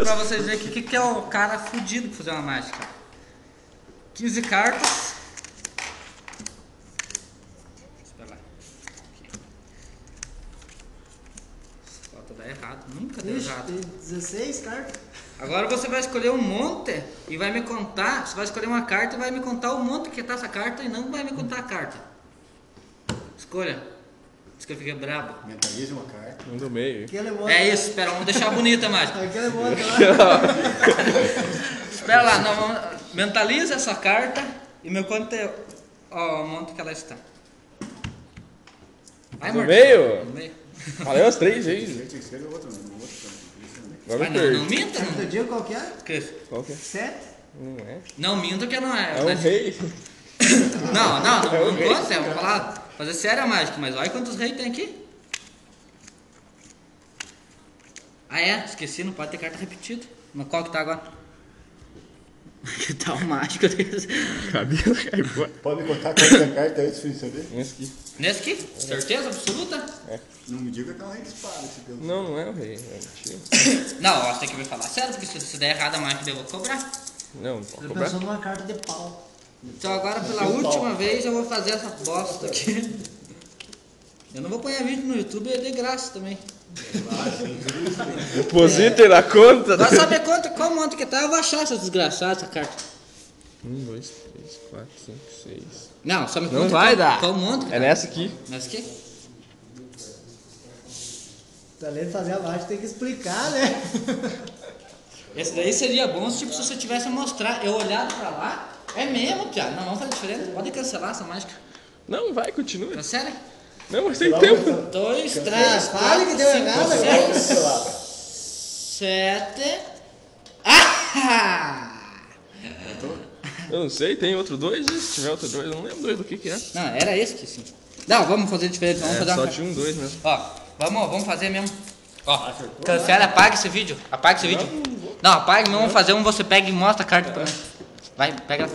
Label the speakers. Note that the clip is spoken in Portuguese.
Speaker 1: pra vocês verem o que é o cara fudido pra fazer uma mágica. 15 cartas. Espera lá. Falta dar errado. Nunca deu errado.
Speaker 2: Tem 16 cartas.
Speaker 1: Agora você vai escolher um monte e vai me contar. Você vai escolher uma carta e vai me contar o monte que tá essa carta e não vai me contar a carta. Escolha. Diz que eu fiquei brabo.
Speaker 3: Mentalize uma carta.
Speaker 4: Um do meio.
Speaker 2: Aquele monte.
Speaker 1: É isso, espera, vamos deixar bonita a mágica.
Speaker 2: Aquele monte lá.
Speaker 1: Espera lá, não, mentaliza essa carta e me conta o monte que ela está. Vai,
Speaker 4: No
Speaker 1: Marcos.
Speaker 4: meio?
Speaker 1: No meio.
Speaker 4: Falei as 3 vezes.
Speaker 3: Gente, escreve outro também.
Speaker 4: Agora
Speaker 1: Vai,
Speaker 4: eu
Speaker 1: não
Speaker 4: perdi.
Speaker 1: minta,
Speaker 2: Outro
Speaker 1: não.
Speaker 2: dia qual que é?
Speaker 1: Que?
Speaker 4: Qual que é?
Speaker 2: 7?
Speaker 4: Não é.
Speaker 1: Não minta que não é.
Speaker 4: É um rei.
Speaker 1: Não
Speaker 4: É um rei.
Speaker 1: conta, eu vou falar. Fazer sério a mágica, mas olha quantos reis tem aqui. Ah é, esqueci, não pode ter carta repetida. Mas qual que tá agora? Que tá o mágico desse.
Speaker 4: Cabelo caiu fora.
Speaker 3: Pode me contar qual é a carta antes de saber?
Speaker 4: Esse aqui.
Speaker 1: Nesse aqui? Certeza absoluta?
Speaker 3: Não me diga que é um rei de espada esse pelo.
Speaker 4: Não, não é o rei. É mentira.
Speaker 1: Não, ó, você tem que me falar sério, porque se der errado a mágica eu vou cobrar.
Speaker 4: Não, não pode
Speaker 2: Eu
Speaker 4: cobrar.
Speaker 2: pensou numa carta de pau.
Speaker 1: Então agora pela última vez eu vou fazer essa bosta aqui. Eu não vou pôr vídeo no YouTube, é de graça também.
Speaker 4: Deposita na conta.
Speaker 1: Pra saber qual monte que tá, eu vou achar essa desgraçada, essa carta.
Speaker 4: 1, 2, 3, 4, 5, 6.
Speaker 1: Não, só me
Speaker 4: Não
Speaker 1: conta
Speaker 4: vai dar.
Speaker 1: qual monte que
Speaker 4: É
Speaker 1: tá.
Speaker 4: nessa aqui.
Speaker 1: Nessa aqui?
Speaker 2: Tá além de fazer a mágica, tem que explicar, né?
Speaker 1: Esse daí seria bom se, tipo, se você tivesse a mostrar, eu olhado pra lá, é mesmo, Piá. Não, vamos fazer diferente. Pode cancelar essa mágica.
Speaker 4: Não, vai, continua.
Speaker 1: Tá sério?
Speaker 4: Não, mas tem tempo.
Speaker 1: 2, 3,
Speaker 2: fale
Speaker 1: 4,
Speaker 2: que deu
Speaker 1: 5,
Speaker 2: errado
Speaker 1: 6, 7. Ah!
Speaker 4: Eu não sei, tem outro 2? Se tiver outro 2, eu não lembro 2 do que é.
Speaker 1: Não, era esse que sim. Não, vamos fazer diferente. Vamos fazer
Speaker 4: Só
Speaker 1: uma...
Speaker 4: tinha um 2 mesmo.
Speaker 1: Ó, vamos fazer mesmo. Ó, cancela, apaga esse vídeo. Apaga esse vídeo. Não, apaga mesmo, vamos fazer um, você pega e mostra a carta pra mim. Vai, pega.